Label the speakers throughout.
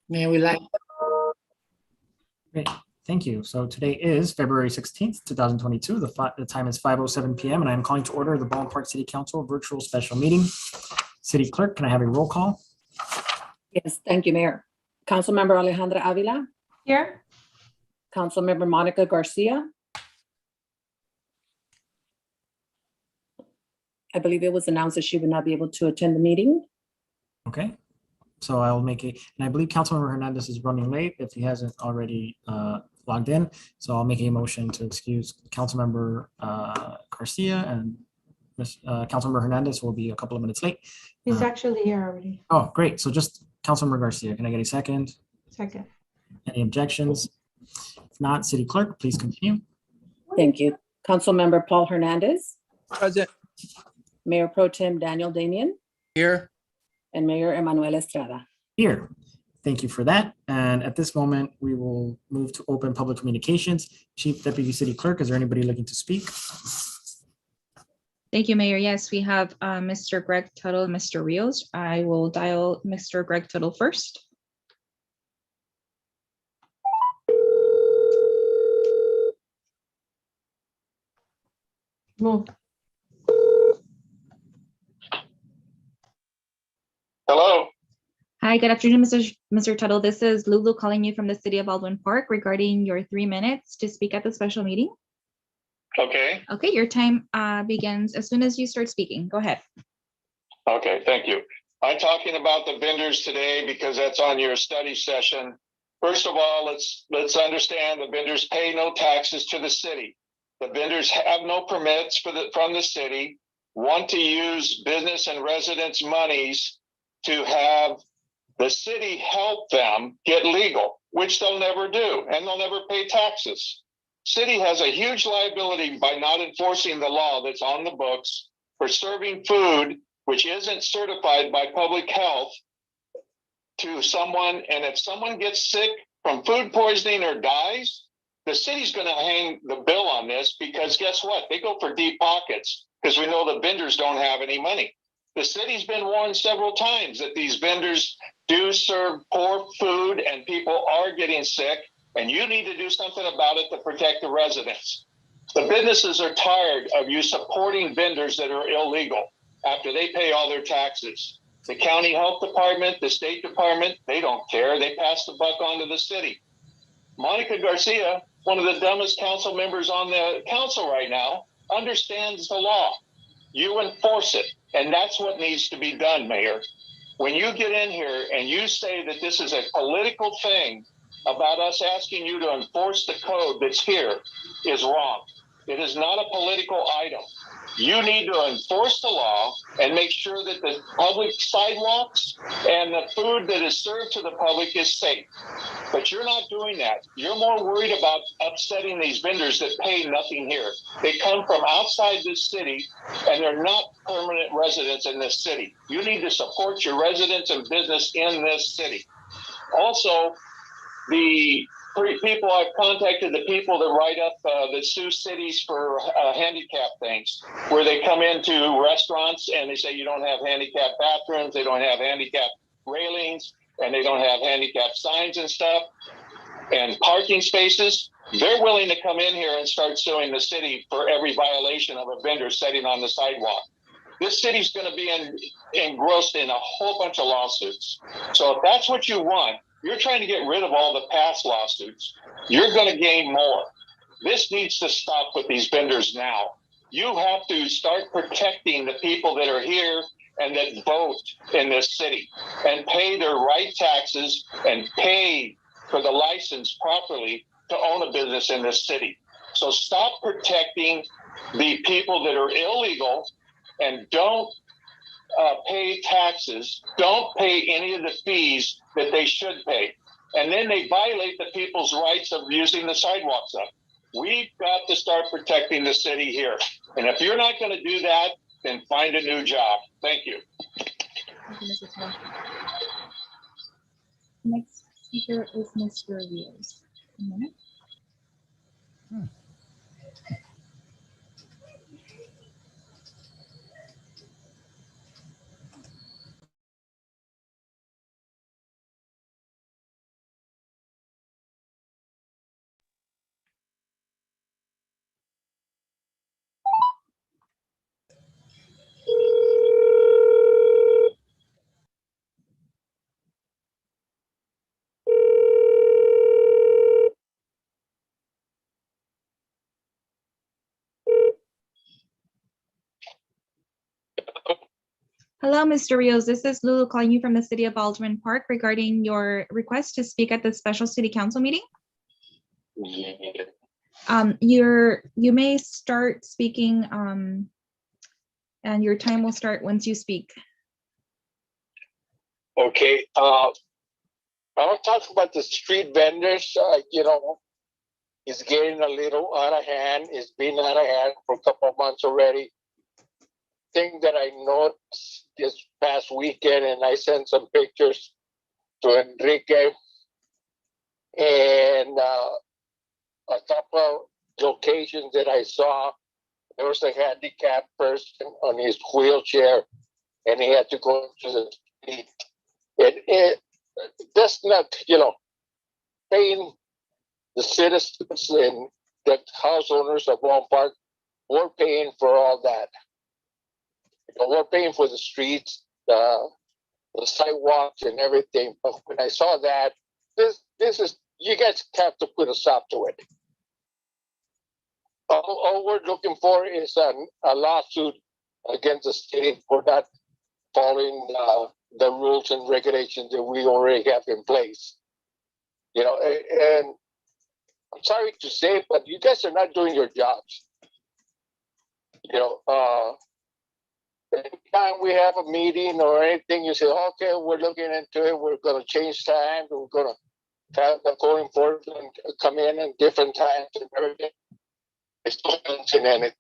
Speaker 1: May we like,
Speaker 2: Great, thank you. So today is February 16th, 2022. The time is 5:07 p.m. and I'm calling to order the Baldwin Park City Council virtual special meeting. City Clerk, can I have a roll call?
Speaker 3: Yes, thank you, Mayor. Councilmember Alejandra Avila,
Speaker 4: Here.
Speaker 3: Councilmember Monica Garcia. I believe it was announced that she would not be able to attend the meeting.
Speaker 2: Okay, so I'll make and I believe Councilmember Hernandez is running late if he hasn't already logged in. So I'll make a motion to excuse Councilmember Garcia and Councilmember Hernandez will be a couple of minutes late.
Speaker 4: He's actually here already.
Speaker 2: Oh, great. So just Councilmember Garcia, can I get a second?
Speaker 4: Second.
Speaker 2: Any objections? If not, City Clerk, please continue.
Speaker 3: Thank you. Councilmember Paul Hernandez,
Speaker 1: Present.
Speaker 3: Mayor Pro Tem Daniel Damian,
Speaker 1: Here.
Speaker 3: and Mayor Emanuel Estrada.
Speaker 2: Here. Thank you for that. And at this moment, we will move to open public communications. Chief Deputy City Clerk, is there anybody looking to speak?
Speaker 5: Thank you, Mayor. Yes, we have Mr. Greg Tuttle, and Mr. Rios. I will dial Mr. Greg Tuttle first.
Speaker 4: Move.
Speaker 6: Hello.
Speaker 5: Hi, good afternoon, Mr. Tuttle. This is Lulu calling you from the city of Baldwin Park regarding your 3 minutes to speak at the special meeting.
Speaker 6: Okay.
Speaker 5: Okay, your time begins as soon as you start speaking. Go ahead.
Speaker 6: Okay, thank you. I'm talking about the vendors today because that's on your study session. First of all, let's understand the vendors pay no taxes to the city. The vendors have no permits from the city, want to use business and residents' monies to have the city help them get legal, which they'll never do, and they'll never pay taxes. City has a huge liability by not enforcing the law that's on the books for serving food which isn't certified by public health to someone. And if someone gets sick from food poisoning or dies, the city's going to hang the bill on this because guess what? They go for deep pockets because we know the vendors don't have any money. The city's been warned several times that these vendors do serve poor food and people are getting sick, and you need to do something about it to protect the residents. The businesses are tired of you supporting vendors that are illegal after they pay all their taxes. The county health department, the state department, they don't care. They pass the buck on to the city. Monica Garcia, one of the dumbest council members on the council right now, understands the law. You enforce it, and that's what needs to be done, Mayor. When you get in here and you say that this is a political thing about us asking you to enforce the code that's here is wrong. It is not a political item. You need to enforce the law and make sure that the public sidewalks and the food that is served to the public is safe. But you're not doing that. You're more worried about upsetting these vendors that pay nothing here. They come from outside this city and they're not permanent residents in this city. You need to support your residents and business in this city. Also, the people I've contacted, the people that write up that sue cities for handicap things, where they come into restaurants and they say you don't have handicap bathrooms, they don't have handicap railings, and they don't have handicap signs and stuff, and parking spaces. They're willing to come in here and start suing the city for every violation of a vendor sitting on the sidewalk. This city's going to be engrossed in a whole bunch of lawsuits. So if that's what you want, you're trying to get rid of all the past lawsuits. You're going to gain more. This needs to stop with these vendors now. You have to start protecting the people that are here and that vote in this city and pay their right taxes and pay for the license properly to own a business in this city. So stop protecting the people that are illegal and don't pay taxes, don't pay any of the fees that they should pay. And then they violate the people's rights of using the sidewalks up. We've got to start protecting the city here. And if you're not going to do that, then find a new job. Thank you.
Speaker 5: Thank you, Mr. Tuttle. Next speaker is Mr. Rios. A minute. Hello, Mr. Rios. This is Lulu calling you from the city of Baldwin Park regarding your request to speak at the special city council meeting. You may start speaking, and your time will start once you speak.
Speaker 6: Okay, I want to talk about the street vendors. It's getting a little out of hand. It's been out of hand for a couple of months already. Thing that I noticed this past weekend, and I sent some pictures to Enrique, and a couple of locations that I saw, there was a handicapped person on his wheelchair, and he had to go to the street. That's not, paying the citizens and the house owners of Baldwin Park. We're paying for all that. We're paying for the streets, the sidewalks, and everything. But when I saw that, this is, you guys have to put a stop to it. All we're looking for is a lawsuit against the city for not following the rules and regulations that we already have in place. And I'm sorry to say, but you guys are not doing your jobs. Anytime we have a meeting or anything, you say, okay, we're looking into it. We're going to change times. We're going to have the code enforcement come in at different times and everything. It's not mentioning anything.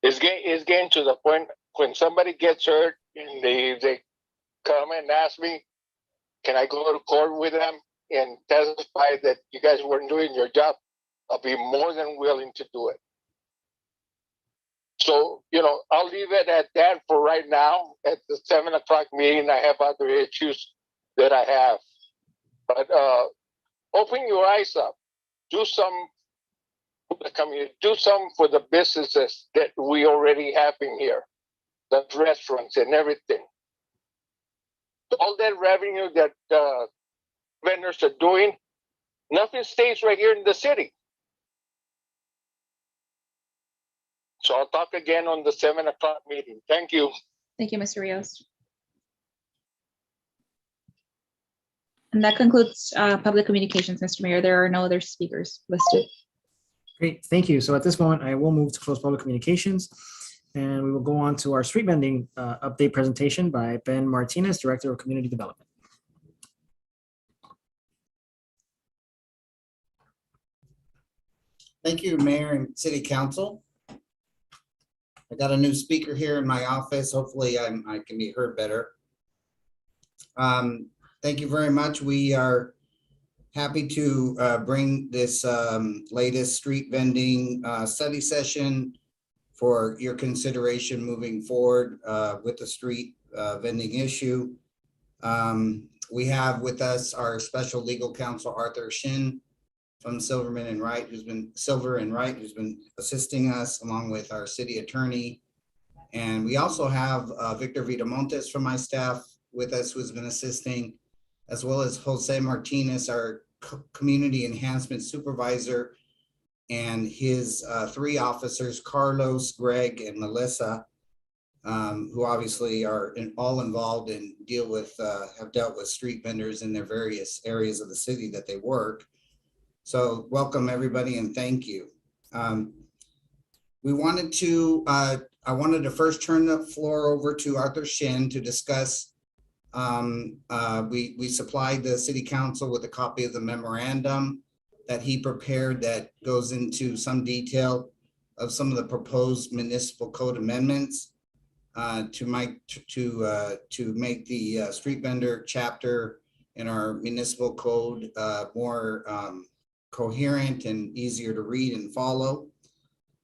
Speaker 6: It's getting to the point when somebody gets hurt and they come and ask me, can I go to court with them and testify that you guys weren't doing your job? I'll be more than willing to do it. So, I'll leave it at that for right now. At the 7 o'clock meeting, I have other issues that I have. But open your eyes up. Do some for the community. Do some for the businesses that we already have in here. The restaurants and everything. All that revenue that vendors are doing, nothing stays right here in the city. So I'll talk again on the 7 o'clock meeting. Thank you.
Speaker 5: Thank you, Mr. Rios. And that concludes public communications, Mr. Mayor. There are no other speakers listed.
Speaker 2: Great, thank you. So at this moment, I will move to close public communications. And we will go on to our street vending update presentation by Ben Martinez, Director of Community Development.
Speaker 1: Thank you, Mayor and City Council. I got a new speaker here in my office. Hopefully I can be heard better. Thank you very much. We are happy to bring this latest street vending study session for your consideration moving forward with the street vending issue. We have with us our special legal counsel, Arthur Shin from Silver and Wright, who's been assisting us, along with our city attorney. And we also have Victor Vitamontes from my staff with us, who's been assisting, as well as Jose Martinez, our community enhancement supervisor, and his 3 officers, Carlos, Greg, and Melissa, who obviously are all involved and have dealt with street vendors in their various areas of the city that they work. So welcome everybody and thank you. I wanted to first turn the floor over to Arthur Shin to discuss. We supplied the city council with a copy of the memorandum that he prepared that goes into some detail of some of the proposed municipal code amendments to make the street vendor chapter in our municipal code more coherent and easier to read and follow.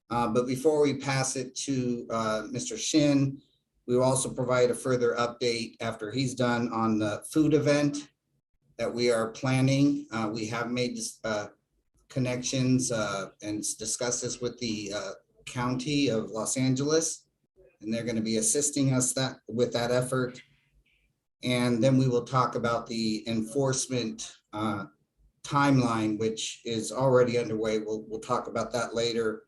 Speaker 1: But before we pass it to Mr. Shin, we will also provide a further update after he's done on the food event that we are planning. We have made connections and discussed this with the County of Los Angeles, and they're going to be assisting us with that effort. And then we will talk about the enforcement timeline, which is already underway. We'll talk about that later.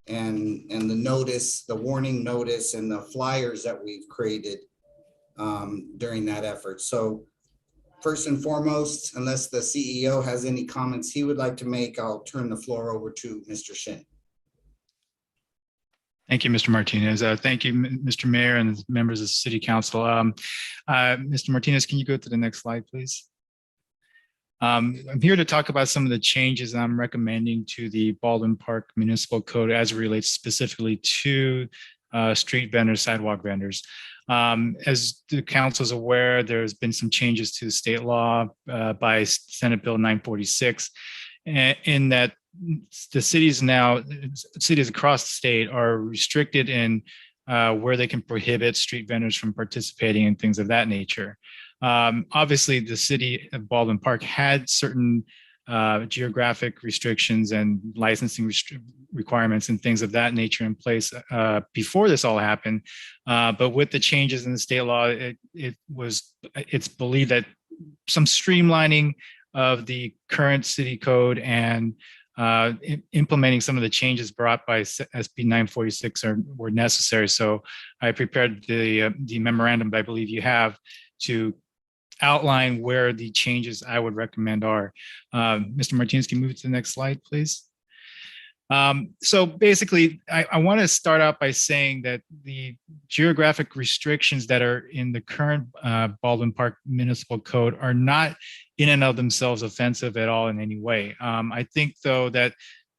Speaker 1: and the notice, the warning notice and the flyers that we've created during that effort. So first and foremost, unless the CEO has any comments he would like to make, I'll turn the floor over to Mr. Shin.
Speaker 7: Thank you, Mr. Martinez. Thank you, Mr. Mayor and members of the City Council. Mr. Martinez, can you go to the next slide, please? I'm here to talk about some of the changes I'm recommending to the Baldwin Park Municipal Code as it relates specifically to street vendors, sidewalk vendors. As the council is aware, there's been some changes to state law by Senate Bill 946, in that the cities across the state are restricted in where they can prohibit street vendors from participating in things of that nature. Obviously, the city of Baldwin Park had certain geographic restrictions and licensing requirements and things of that nature in place before this all happened. But with the changes in the state law, it's believed that some streamlining of the current city code and implementing some of the changes brought by SB 946 were necessary. So I prepared the memorandum that I believe you have to outline where the changes I would recommend are. Mr. Martinez, can you move to the next slide, please? So basically, I want to start out by saying that the geographic restrictions that are in the current Baldwin Park Municipal Code are not in and of themselves offensive at all in any way. I think, though, that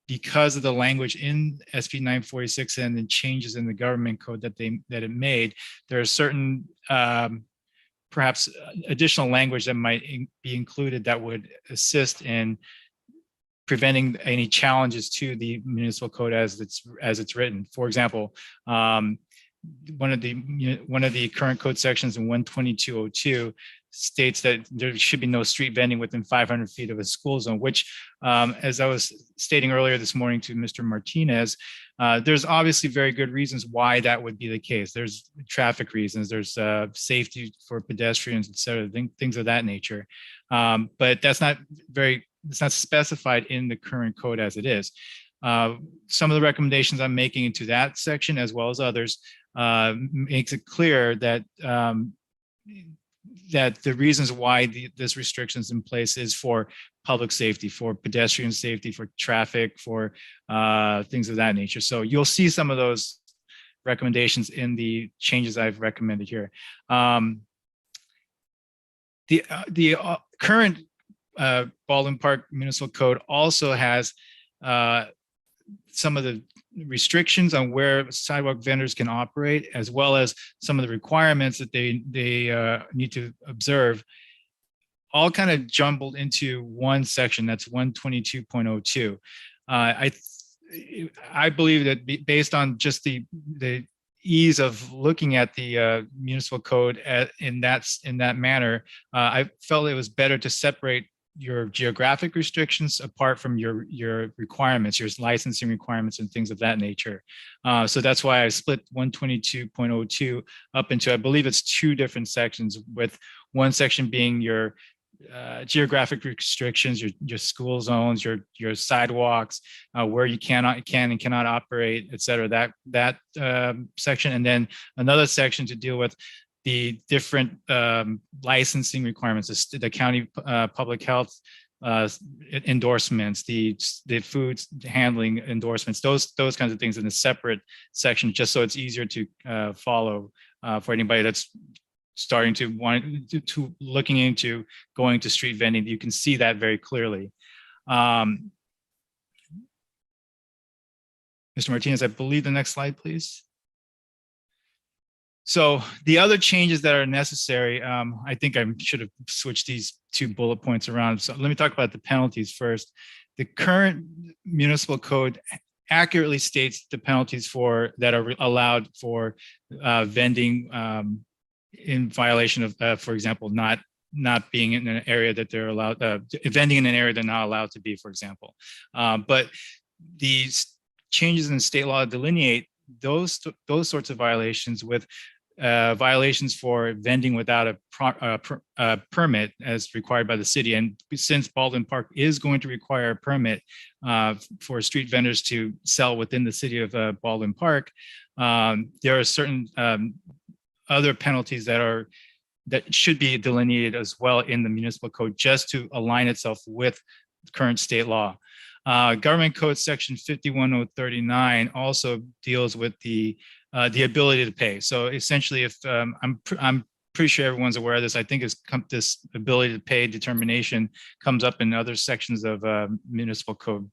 Speaker 7: because of the language in SB 946 and the changes in the government code that it made, there are certain perhaps additional language that might be included that would assist in preventing any challenges to the municipal code as it's written. For example, one of the current code sections in 12202 states that there should be no street vending within 500 feet of a school zone, which, as I was stating earlier this morning to Mr. Martinez, there's obviously very good reasons why that would be the case. There's traffic reasons, there's safety for pedestrians, et cetera, things of that nature. But it's not specified in the current code as it is. Some of the recommendations I'm making into that section, as well as others, makes it clear that that the reasons why this restriction is in place is for public safety, for pedestrian safety, for traffic, for things of that nature. So you'll see some of those recommendations in the changes I've recommended here. The current Baldwin Park Municipal Code also has some of the restrictions on where sidewalk vendors can operate, as well as some of the requirements that they need to observe, all kind of jumbled into one section. That's 122.02. I believe that based on just the ease of looking at the municipal code in that manner, I felt it was better to separate your geographic restrictions apart from your requirements, your licensing requirements and things of that nature. So that's why I split 122.02 up into, I believe it's two different sections, with one section being your geographic restrictions, your school zones, your sidewalks, where you can and cannot operate, et cetera, that section. And then another section to deal with the different licensing requirements, the county public health endorsements, the food handling endorsements, those kinds of things in a separate section, just so it's easier to follow for anybody that's starting to looking into going to street vending. You can see that very clearly. Mr. Martinez, I believe the next slide, please. So the other changes that are necessary, I think I should have switched these two bullet points around. So let me talk about the penalties first. The current municipal code accurately states the penalties that are allowed for vending in violation of, for example, not being in an area that they're allowed, vending in an area they're not allowed to be, for example. But these changes in state law delineate those sorts of violations with violations for vending without a permit as required by the city. And since Baldwin Park is going to require a permit for street vendors to sell within the city of Baldwin Park, there are certain other penalties that should be delineated as well in the municipal code, just to align itself with current state law. Government Code Section 51039 also deals with the ability to pay. So essentially, if I'm pretty sure everyone's aware of this, I think this ability to pay determination comes up in other sections of municipal codes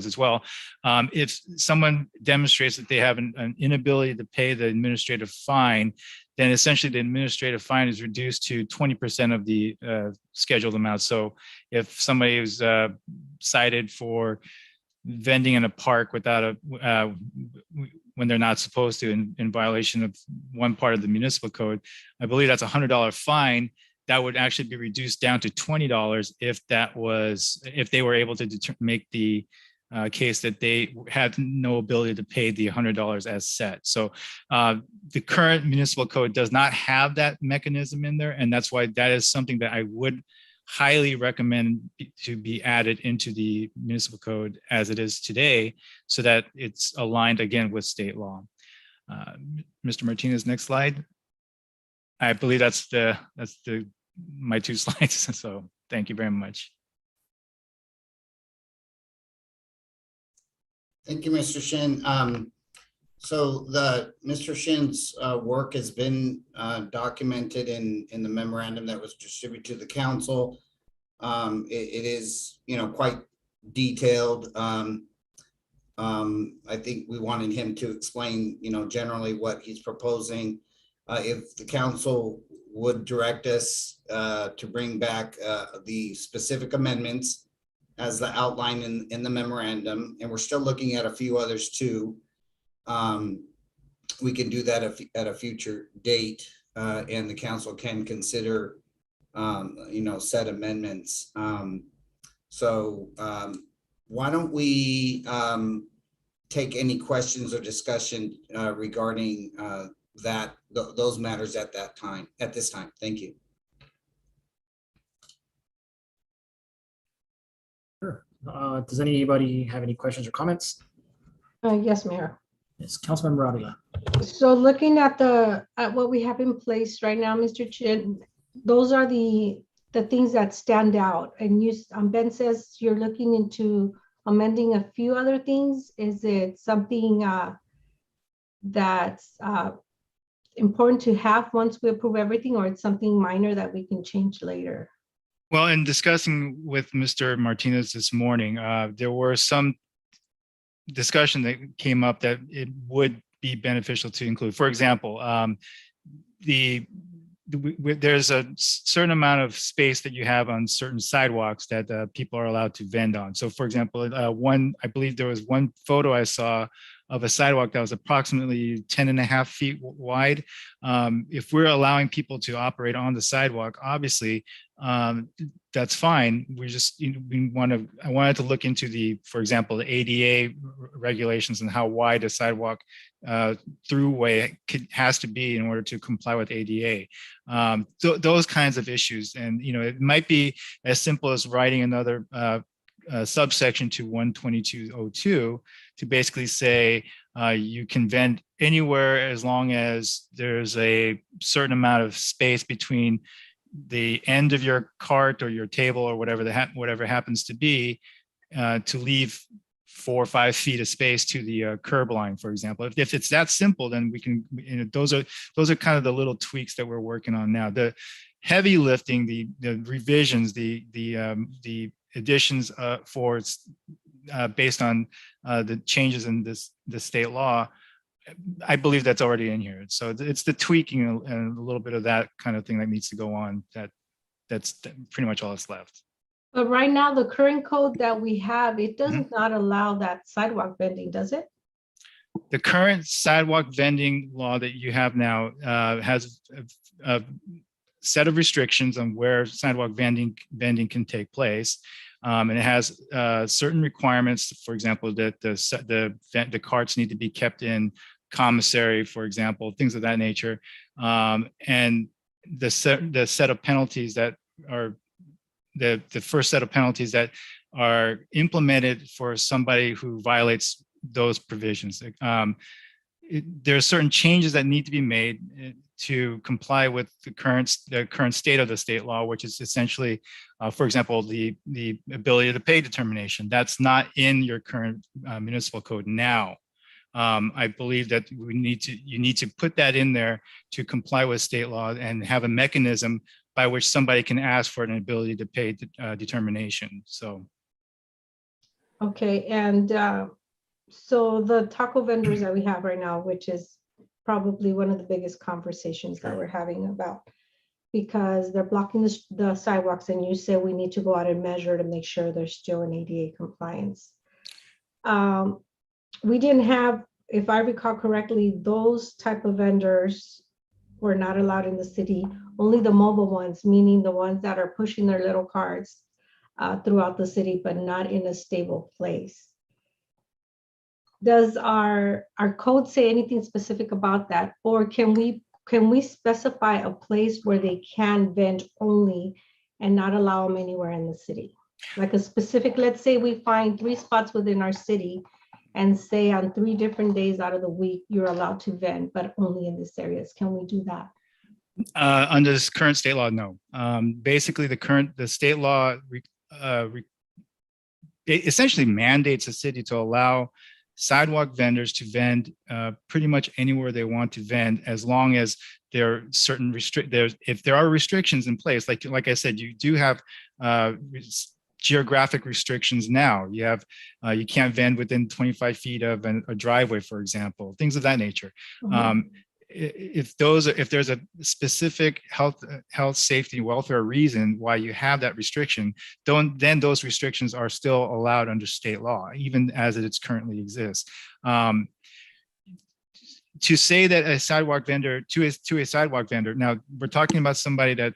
Speaker 7: as well. If someone demonstrates that they have an inability to pay the administrative fine, then essentially the administrative fine is reduced to 20% of the scheduled amount. So if somebody is cited for vending in a park without when they're not supposed to, in violation of one part of the municipal code, I believe that's $100 fine. That would actually be reduced down to $20 if they were able to make the case that they had no ability to pay the $100 as set. So the current municipal code does not have that mechanism in there, and that's why that is something that I would highly recommend to be added into the municipal code as it is today, so that it's aligned again with state law. Mr. Martinez, next slide. I believe that's my 2 slides. So thank you very much.
Speaker 1: Thank you, Mr. Shin. So Mr. Shin's work has been documented in the memorandum that was distributed to the council. It is, quite detailed. I think we wanted him to explain, generally what he's proposing. If the council would direct us to bring back the specific amendments as the outline in the memorandum, and we're still looking at a few others too. We can do that at a future date, and the council can consider, said amendments. Why don't we take any questions or discussion regarding those matters at this time. Thank you.
Speaker 2: Sure. Does anybody have any questions or comments?
Speaker 4: Yes, Mayor.
Speaker 2: Yes, Councilmember Avila.
Speaker 4: So looking at what we have in place right now, Mr. Chin, those are the things that stand out. And Ben says you're looking into amending a few other things. Is it something that's important to have once we approve everything, or it's something minor that we can change later?
Speaker 7: Well, in discussing with Mr. Martinez this morning, there were some discussion that came up that it would be beneficial to include. For example, there's a certain amount of space that you have on certain sidewalks that people are allowed to vend on. So for example, I believe there was one photo I saw of a sidewalk that was approximately 10.5 feet wide. If we're allowing people to operate on the sidewalk, obviously, that's fine. I wanted to look into for example, the ADA regulations and how wide a sidewalk throughway has to be in order to comply with ADA. Those kinds of issues. And, it might be as simple as writing another subsection to 12202 to basically say you can vend anywhere as long as there's a certain amount of space between the end of your cart or your table or whatever happens to be, to leave 4 or 5 feet of space to the curb line, for example. If it's that simple, then we can. Those are kind of the little tweaks that we're working on now. The heavy lifting, the revisions, the additions for based on the changes in the state law, I believe that's already in here. So it's the tweaking and a little bit of that kind of thing that needs to go on. That's pretty much all that's left.
Speaker 4: But right now, the current code that we have, it does not allow that sidewalk vending, does it?
Speaker 7: The current sidewalk vending law that you have now has a set of restrictions on where sidewalk vending can take place. And it has certain requirements, for example, that the carts need to be kept in commissary, for example, things of that nature. And the set of penalties that are the first set of penalties that are implemented for somebody who violates those provisions. There are certain changes that need to be made to comply with the current state of the state law, which is essentially, for example, the ability to pay determination. That's not in your current municipal code now. I believe that you need to put that in there to comply with state law and have a mechanism by which somebody can ask for an ability to pay determination. So.
Speaker 4: Okay, and so the taco vendors that we have right now, which is probably one of the biggest conversations that we're having about, because they're blocking the sidewalks, and you say we need to go out and measure to make sure they're still in ADA compliance. We didn't have, if I recall correctly, those type of vendors were not allowed in the city, only the mobile ones, meaning the ones that are pushing their little carts throughout the city, but not in a stable place. Does our code say anything specific about that? Or can we specify a place where they can vend only and not allow them anywhere in the city? Like a specific, let's say we find 3 spots within our city and say on 3 different days out of the week, you're allowed to vend, but only in this areas. Can we do that?
Speaker 7: Under this current state law, no. Basically, the state law essentially mandates the city to allow sidewalk vendors to vend pretty much anywhere they want to vend, as long as there are certain if there are restrictions in place. Like I said, you do have geographic restrictions now. You have you can't vend within 25 feet of a driveway, for example, things of that nature. Mm-hmm. If there's a specific health, safety, welfare reason why you have that restriction, then those restrictions are still allowed under state law, even as it currently exists. To say that a sidewalk vendor to a sidewalk vendor, now we're talking about somebody that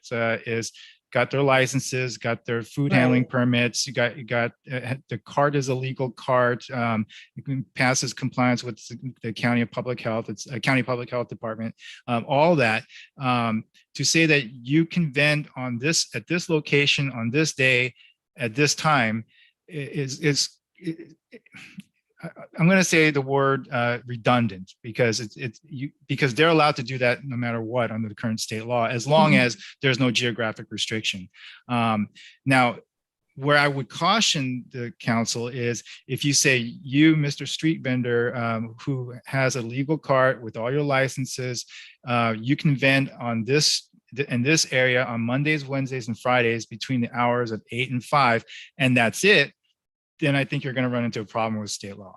Speaker 7: is got their licenses, got their food handling permits. You got the cart is a legal cart. It passes compliance with the county public health. It's a county public health department. All that to say that you can vend on this at this location on this day at this time is I'm going to say the word redundant, because because they're allowed to do that no matter what under the current state law, as long as there's no geographic restriction. Now, where I would caution the council is if you say you, Mr. Street Vendor, who has a legal cart with all your licenses, you can vend on in this area on Mondays, Wednesdays, and Fridays between the hours of 8 and 5, and that's it, then I think you're going to run into a problem with state law.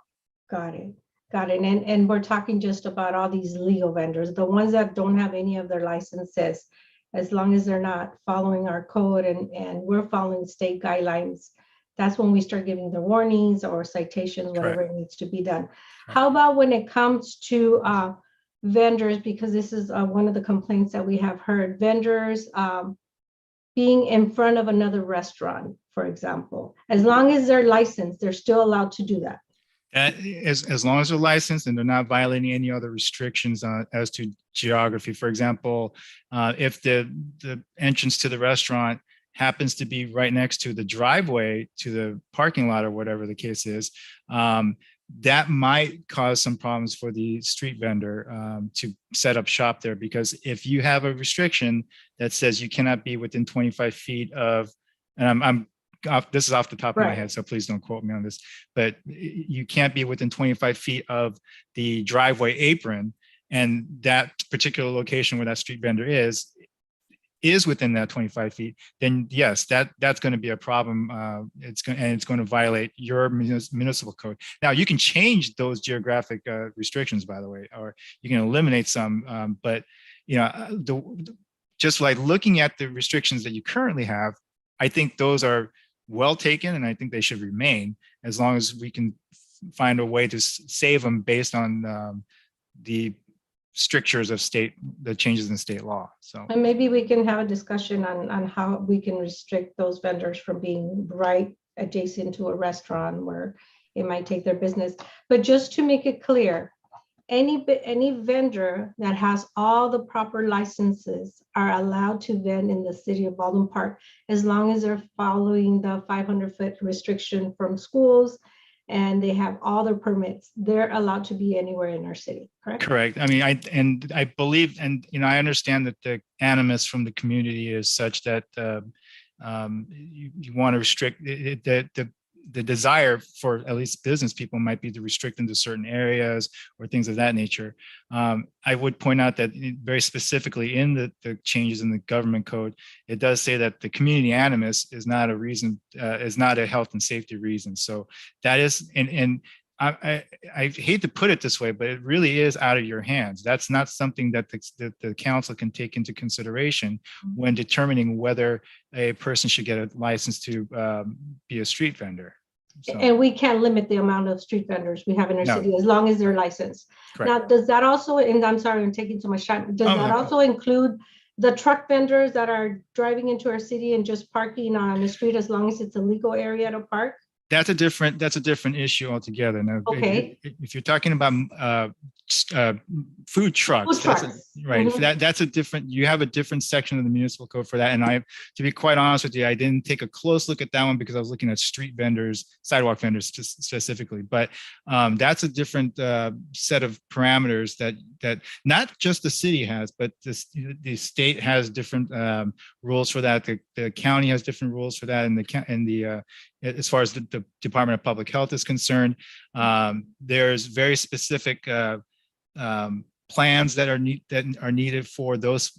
Speaker 4: Got it. And we're talking just about all these legal vendors, the ones that don't have any of their licenses, as long as they're not following our code and we're following state guidelines, that's when we start giving the warnings or citations, whatever it needs to be done. How about when it comes to vendors, because this is one of the complaints that we have heard, vendors being in front of another restaurant, for example, as long as they're licensed, they're still allowed to do that.
Speaker 7: As long as they're licensed and they're not violating any other restrictions as to geography. For example, if the entrance to the restaurant happens to be right next to the driveway to the parking lot or whatever the case is, that might cause some problems for the street vendor to set up shop there, because if you have a restriction that says you cannot be within 25 feet of, and this is off the top of my head, so please don't quote me on this, but you can't be within 25 feet of the driveway apron, and that particular location where that street vendor is within that 25 feet, then yes, that's going to be a problem. It's going to violate your municipal code. Now, you can change those geographic restrictions, by the way, or you can eliminate some. But just like looking at the restrictions that you currently have, I think those are well taken, and I think they should remain as long as we can find a way to save them based on the strictures of the changes in state law. So,
Speaker 4: and maybe we can have a discussion on how we can restrict those vendors from being right adjacent to a restaurant where it might take their business. But just to make it clear, any vendor that has all the proper licenses are allowed to vend in the city of Baldwin Park, as long as they're following the 500-foot restriction from schools and they have all their permits. They're allowed to be anywhere in our city, correct?
Speaker 7: Correct. I mean, I believe, and I understand that the animus from the community is such that you want to restrict the desire for at least business people might be to restrict into certain areas or things of that nature. I would point out that very specifically in the changes in the government code, it does say that the community animus is not a reason, is not a health and safety reason. So that is, and I hate to put it this way, but it really is out of your hands. That's not something that the council can take into consideration when determining whether a person should get a license to be a street vendor. So,
Speaker 4: And we can't limit the amount of street vendors we have in our
Speaker 7: No.
Speaker 4: city as long as they're licensed.
Speaker 7: correct.
Speaker 4: Now, does that also, and I'm sorry, I'm taking too much time, does
Speaker 7: Oh,
Speaker 4: that
Speaker 7: no.
Speaker 4: also include the truck vendors that are driving into our city and just parking on the street as long as it's a legal area to park?
Speaker 7: That's a different issue altogether. Now,
Speaker 4: Okay.
Speaker 7: if you're talking about food trucks,
Speaker 4: Food trucks.
Speaker 7: right.
Speaker 4: Mhm.
Speaker 7: That's a different. You have a different section of the municipal code for that. And to be quite honest with you, I didn't take a close look at that one because I was looking at street vendors, sidewalk vendors specifically. But that's a different set of parameters that not just the city has, but the state has different rules for that. The county has different rules for that, and as far as the Department of Public Health is concerned, there's very specific plans that are needed for those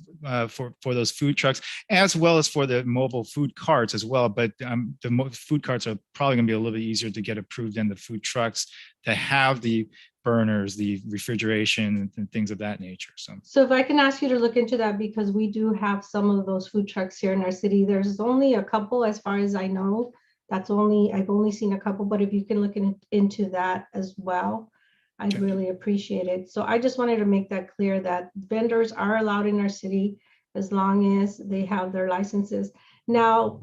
Speaker 7: for those food trucks, as well as for the mobile food carts as well. But the food carts are probably going to be a little bit easier to get approved than the food trucks to have the burners, the refrigeration, and things of that nature.
Speaker 4: So if I can ask you to look into that, because we do have some of those food trucks here in our city. There's only a couple, as far as I know. I've only seen a couple, but if you can look into that as well, I'd
Speaker 7: Okay.
Speaker 4: really appreciate it. So I just wanted to make that clear that vendors are allowed in our city as long as they have their licenses. Now,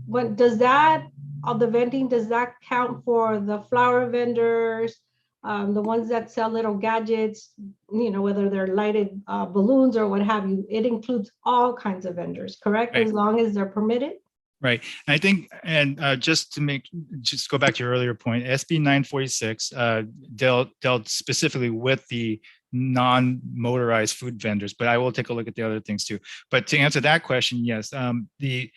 Speaker 4: what does that, the vending, does that count for the flower vendors, the ones that sell little gadgets, whether they're lighted balloons or what have you? It includes all kinds of vendors, correct?
Speaker 7: Right.
Speaker 4: As long as they're permitted?
Speaker 7: Right. And I think, and just go back to your earlier point, SB 946 dealt specifically with the non-motorized food vendors, but I will take a look at the other things too. But to answer that question, yes, the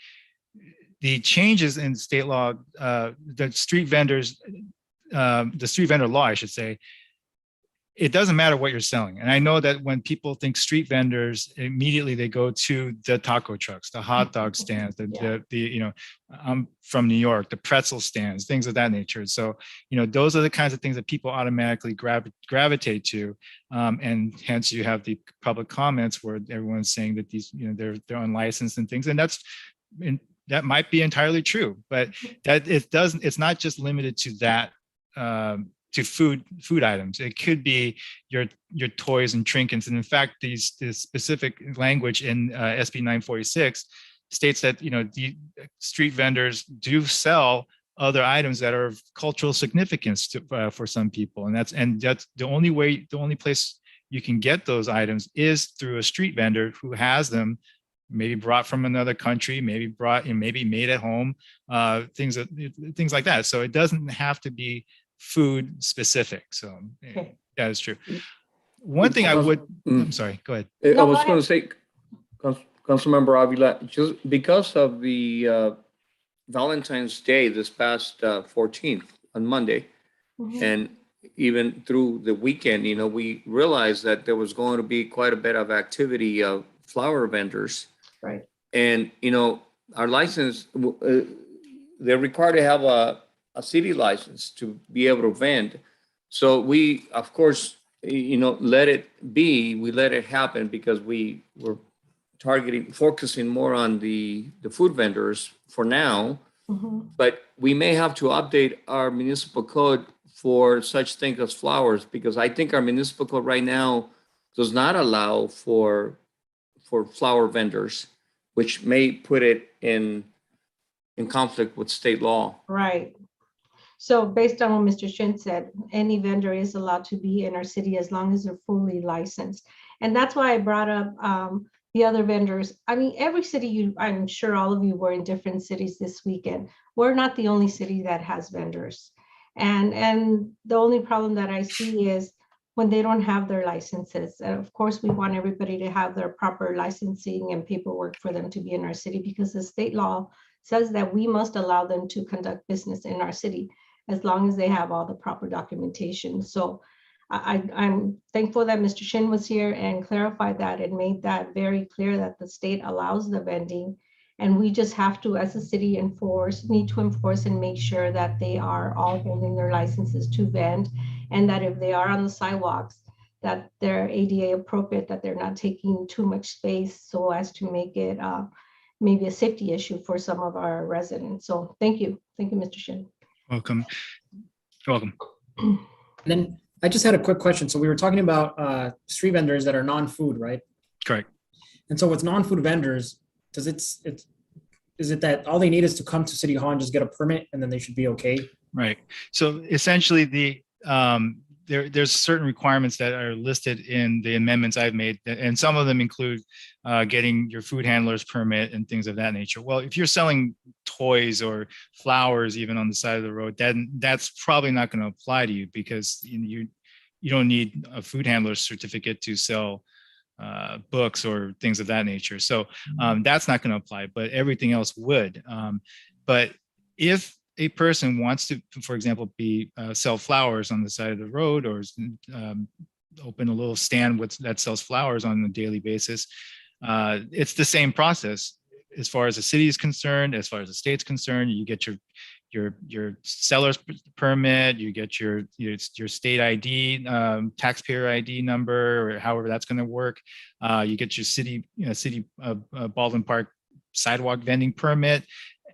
Speaker 7: changes in state law, the street vendor law, I should say, it doesn't matter what you're selling. And I know that when people think street vendors, immediately they go to the taco trucks, the hot dog stands, I'm from New York, the pretzel stands, things of that nature. So, those are the kinds of things that people automatically gravitate to. And hence you have the public comments where everyone's saying that these, they're unlicensed and things. And that might be entirely true, but that it's not just limited to that, to food items. It could be your toys and trinkets. And in fact, this specific language in SB 946 states that the street vendors do sell other items that are of cultural significance for some people, and that's the only place you can get those items is through a street vendor who has them, maybe brought from another country, maybe made at home, things like that. So it doesn't have to be food specific. So
Speaker 4: Okay.
Speaker 7: that is true. One thing I'm sorry, go ahead.
Speaker 8: I was going to say, Councilmember Avila, just because of the Valentine's Day this past 14th on Monday,
Speaker 4: Mhm.
Speaker 8: and even through the weekend, we realized that there was going to be quite a bit of activity of flower vendors.
Speaker 4: Right.
Speaker 8: And, our license, they're required to have a city license to be able to vend. So we, of course, let it be, we let it happen because we were focusing more on the food vendors for now,
Speaker 4: Mhm.
Speaker 8: but we may have to update our municipal code for such things as flowers, because I think our municipal code right now does not allow for flower vendors, which may put it in conflict with state law.
Speaker 4: Right. So based on what Mr. Shin said, any vendor is allowed to be in our city as long as they're fully licensed. And that's why I brought up the other vendors. I mean, every city, I'm sure all of you were in different cities this weekend. We're not the only city that has vendors. And the only problem that I see is when they don't have their licenses. And of course, we want everybody to have their proper licensing and paperwork for them to be in our city, because the state law says that we must allow them to conduct business in our city as long as they have all the proper documentation. So I'm thankful that Mr. Shin was here and clarified that and made that very clear that the state allows the vending. And we just have to, as a city, need to enforce and make sure that they are all holding their licenses to vend, and that if they are on the sidewalks, that they're ADA appropriate, that they're not taking too much space so as to make it maybe a safety issue for some of our residents. So thank you. Thank you, Mr. Shin.
Speaker 7: Welcome. You're welcome.
Speaker 2: And then I just had a quick question. So we were talking about street vendors that are non-food, right?
Speaker 7: Correct.
Speaker 2: And so with non-food vendors, is it that all they need is to come to City Hall and just get a permit and then they should be okay?
Speaker 7: Right. So essentially, there's certain requirements that are listed in the amendments I've made, and some of them include getting your food handler's permit and things of that nature. Well, if you're selling toys or flowers even on the side of the road, then that's probably not going to apply to you, because you don't need a food handler's certificate to sell books or things of that nature. So that's not going to apply, but everything else would. But if a person wants to, for example, sell flowers on the side of the road, or open a little stand that sells flowers on a daily basis, it's the same process as far as the city is concerned, as far as the state's concerned. You get your seller's permit, you get your state ID, taxpayer ID number, or however that's going to work. You get your city Baldwin Park sidewalk vending permit,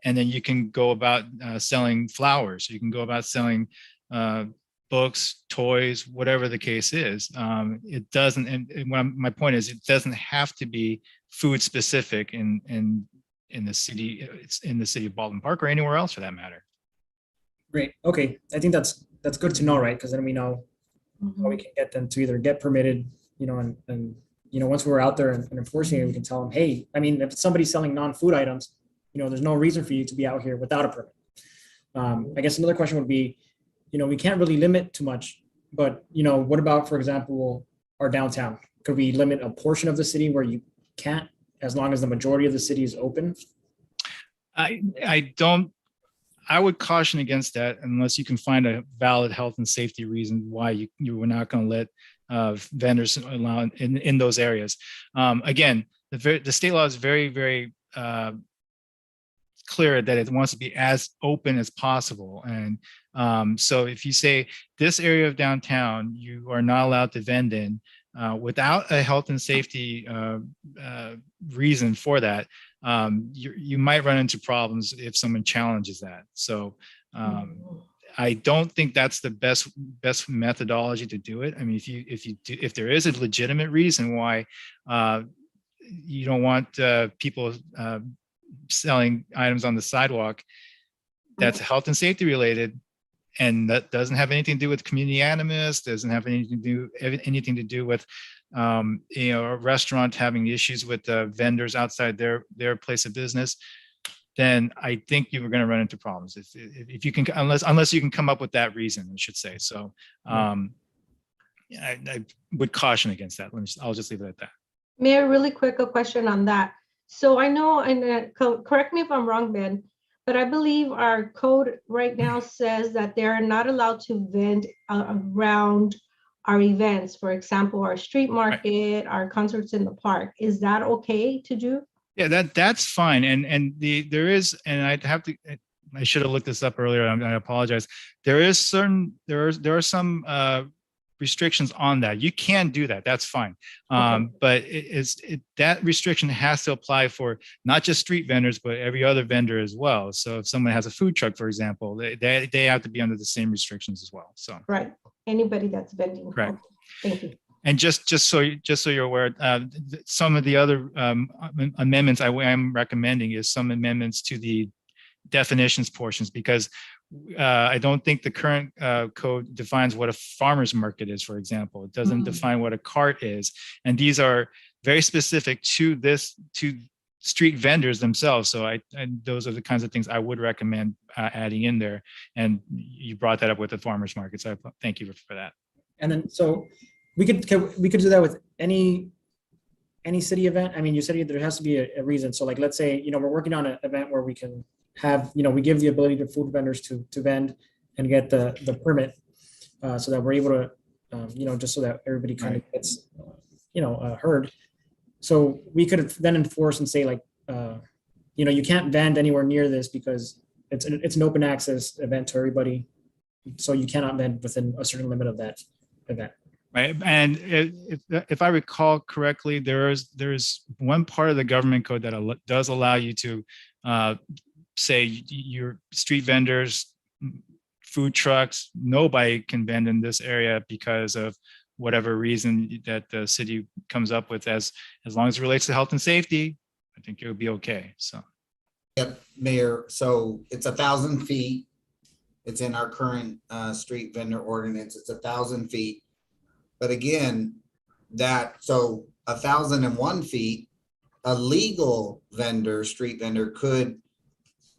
Speaker 7: and then you can go about selling flowers. You can go about selling books, toys, whatever the case is. It doesn't, and my point is, it doesn't have to be food specific in the city. It's in the city of Baldwin Park or anywhere else for that matter.
Speaker 2: Great. Okay. I think that's good to know, right? Because then we know how we can get them to either get permitted, and once we're out there and enforcing it, we can tell them, hey, I mean, if somebody's selling non-food items, there's no reason for you to be out here without a permit. I guess another question would be, we can't really limit too much, but what about, for example, our downtown? Could we limit a portion of the city where you can't, as long as the majority of the city is open?
Speaker 7: I would caution against that unless you can find a valid health and safety reason why you were not going to let vendors allow in those areas. Again, the state law is very, very clear that it wants to be as open as possible. And so if you say this area of downtown, you are not allowed to vend in without a health and safety reason for that, you might run into problems if someone challenges that. So I don't think that's the best methodology to do it. I mean, if there is a legitimate reason why you don't want people selling items on the sidewalk that's health and safety related, and that doesn't have anything to do with community animus, doesn't have anything to do with a restaurant having issues with vendors outside their place of business, then I think you were going to run into problems if you can, unless you can come up with that reason, I should say. So I would caution against that. I'll just leave it at that.
Speaker 4: Mayor, really quick, a question on that. So I know, and correct me if I'm wrong, Ben, but I believe our code right now says that they're not allowed to vend around our events. For example, our street market, our concerts in the park. Is that okay to do?
Speaker 7: Yeah, that's fine. And there is, and I should have looked this up earlier. I apologize. There are some restrictions on that. You can do that. That's fine.
Speaker 4: Okay.
Speaker 7: But that restriction has to apply for not just street vendors, but every other vendor as well. So if someone has a food truck, for example, they have to be under the same restrictions as well. So
Speaker 4: right. Anybody that's vending.
Speaker 7: Correct.
Speaker 4: Okay. Thank you. And
Speaker 7: just so you're aware, some of the other amendments I am recommending is some amendments to the definitions portions, because I don't think the current code defines what a farmer's market is, for example. It doesn't define what a cart is. And these are very specific to street vendors themselves. So those are the kinds of things I would recommend adding in there. And you brought that up with the farmer's market. So thank you for that.
Speaker 2: And then, so we could do that with any city event. I mean, you said there has to be a reason. So like, let's say, we're working on an event where we can have, we give the ability to food vendors to vend and get the permit, so that we're able to, just so that everybody kind of gets, heard. So we could then enforce and say like, you can't vend anywhere near this because it's an open access event to everybody. So you cannot vend within a certain limit of that event.
Speaker 7: Right. And if I recall correctly, there's one part of the government code that does allow you to say your street vendors, food trucks, nobody can vend in this area because of whatever reason that the city comes up with. As long as it relates to health and safety, I think it would be okay. So.
Speaker 1: Yep, Mayor. So it's 1,000 feet. It's in our current street vendor ordinance. It's 1,000 feet. But again, so 1,001 feet, a legal vendor, street vendor could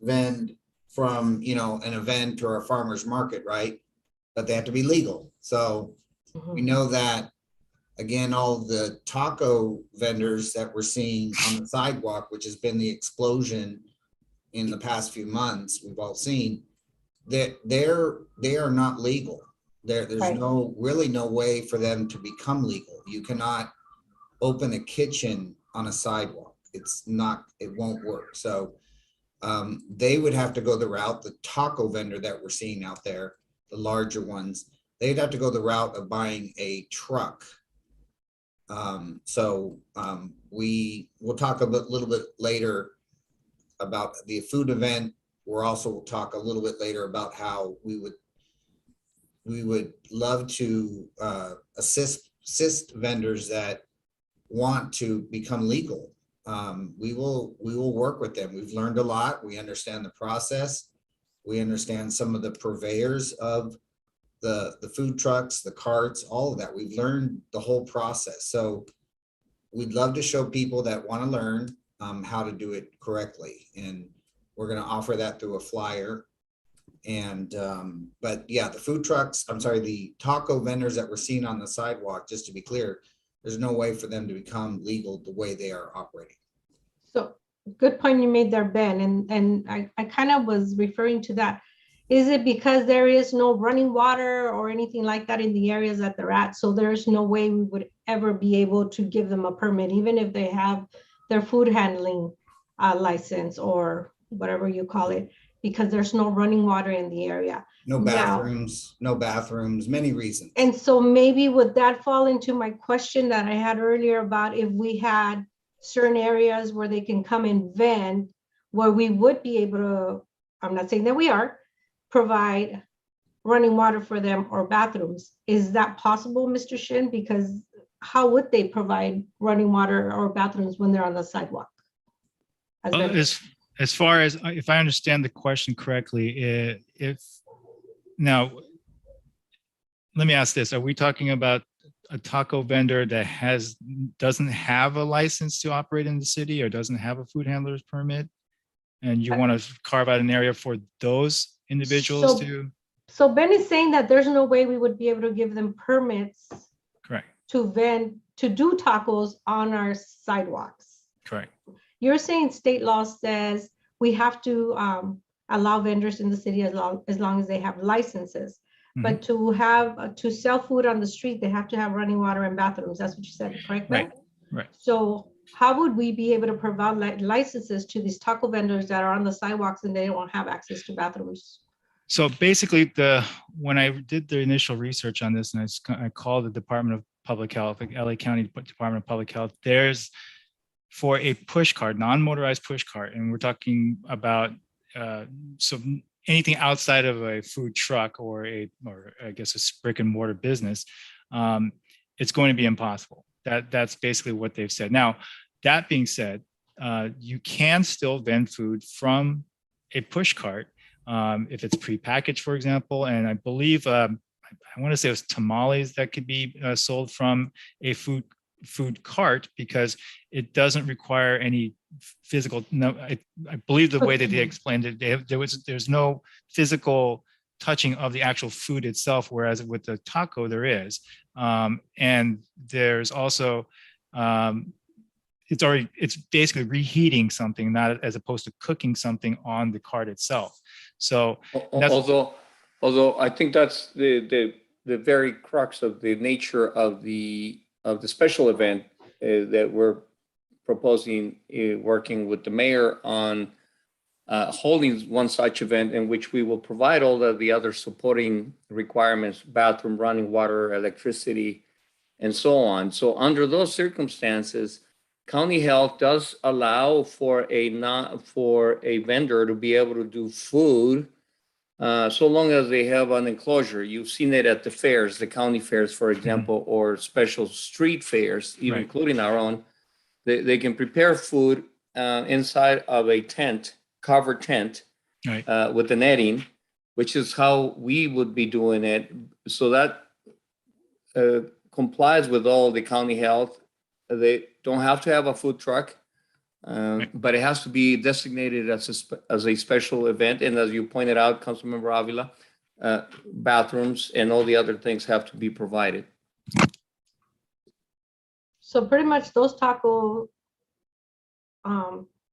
Speaker 1: vend from, an event or a farmer's market, right? But they have to be legal. So we know that, again, all the taco vendors that we're seeing on the sidewalk, which has been the explosion in the past few months, we've all seen, that they are not legal. There's really no way for them to become legal. You cannot open a kitchen on a sidewalk. It won't work. So they would have to go the route, the taco vendor that we're seeing out there, the larger ones, they'd have to go the route of buying a truck. We will talk a little bit later about the food event. We'll also talk a little bit later about how we would love to assist vendors that want to become legal. We will work with them. We've learned a lot. We understand the process. We understand some of the purveyors of the food trucks, the carts, all of that. We've learned the whole process. So we'd love to show people that want to learn how to do it correctly. And we're going to offer that through a flyer. And, but yeah, the food trucks, the taco vendors that we're seeing on the sidewalk, just to be clear, there's no way for them to become legal the way they are operating.
Speaker 4: So good point you made there, Ben. And I kind of was referring to that. Is it because there is no running water or anything like that in the areas that they're at? So there's no way we would ever be able to give them a permit, even if they have their food handling license or whatever you call it, because there's no running water in the area.
Speaker 1: No bathrooms, many reasons.
Speaker 4: And so maybe would that fall into my question that I had earlier about if we had certain areas where they can come and vend, where we would be able to, I'm not saying that we are, provide running water for them or bathrooms. Is that possible, Mr. Shin? Because how would they provide running water or bathrooms when they're on the sidewalk?
Speaker 7: As far as, if I understand the question correctly, now, let me ask this. Are we talking about a taco vendor that doesn't have a license to operate in the city or doesn't have a food handler's permit? And you want to carve out an area for those individuals
Speaker 4: So Ben is saying that there's no way we would be able to give them permits.
Speaker 7: Correct.
Speaker 4: To do tacos on our sidewalks.
Speaker 7: Correct.
Speaker 4: You're saying state law says we have to allow vendors in the city as long as they have licenses. Mm-hmm. But to sell food on the street, they have to have running water and bathrooms. That's what you said, correct?
Speaker 7: Right. Right.
Speaker 4: So how would we be able to provide licenses to these taco vendors that are on the sidewalks and they don't have access to bathrooms?
Speaker 7: So basically, when I did the initial research on this, and I called the Department of Public Health, like LA County Department of Public Health, there's for a push cart, non-motorized push cart, and we're talking about so anything outside of a food truck or I guess a brick and mortar business, it's going to be impossible. That's basically what they've said. Now, that being said, you can still vend food from a push cart, if it's prepackaged, for example. And I believe, I want to say it was tamales that could be sold from a food cart, because it doesn't require any physical, no, I believe the way that they explained it, there's no physical touching of the actual food itself, whereas with the taco there is. And there's also, it's basically reheating something, not as opposed to cooking something on the cart itself. So that's,
Speaker 8: although I think that's the very crux of the nature of the special event that we're proposing, working with the mayor on holding one such event, in which we will provide all of the other supporting requirements: bathroom, running water, electricity, and so on. So under those circumstances, county health does allow for a vendor to be able to do food, so long as they have an enclosure. You've seen it at the fairs, the county fairs, for example, or special street fairs, even
Speaker 7: Right.
Speaker 8: including our own. They can prepare food inside of a tent, covered tent,
Speaker 7: right.
Speaker 8: with the netting, which is how we would be doing it. So that complies with all the county health. They don't have to have a food truck, but it has to be designated as a special event. And as you pointed out, Councilmember Avila, bathrooms and all the other things have to be provided.
Speaker 4: So pretty much those taco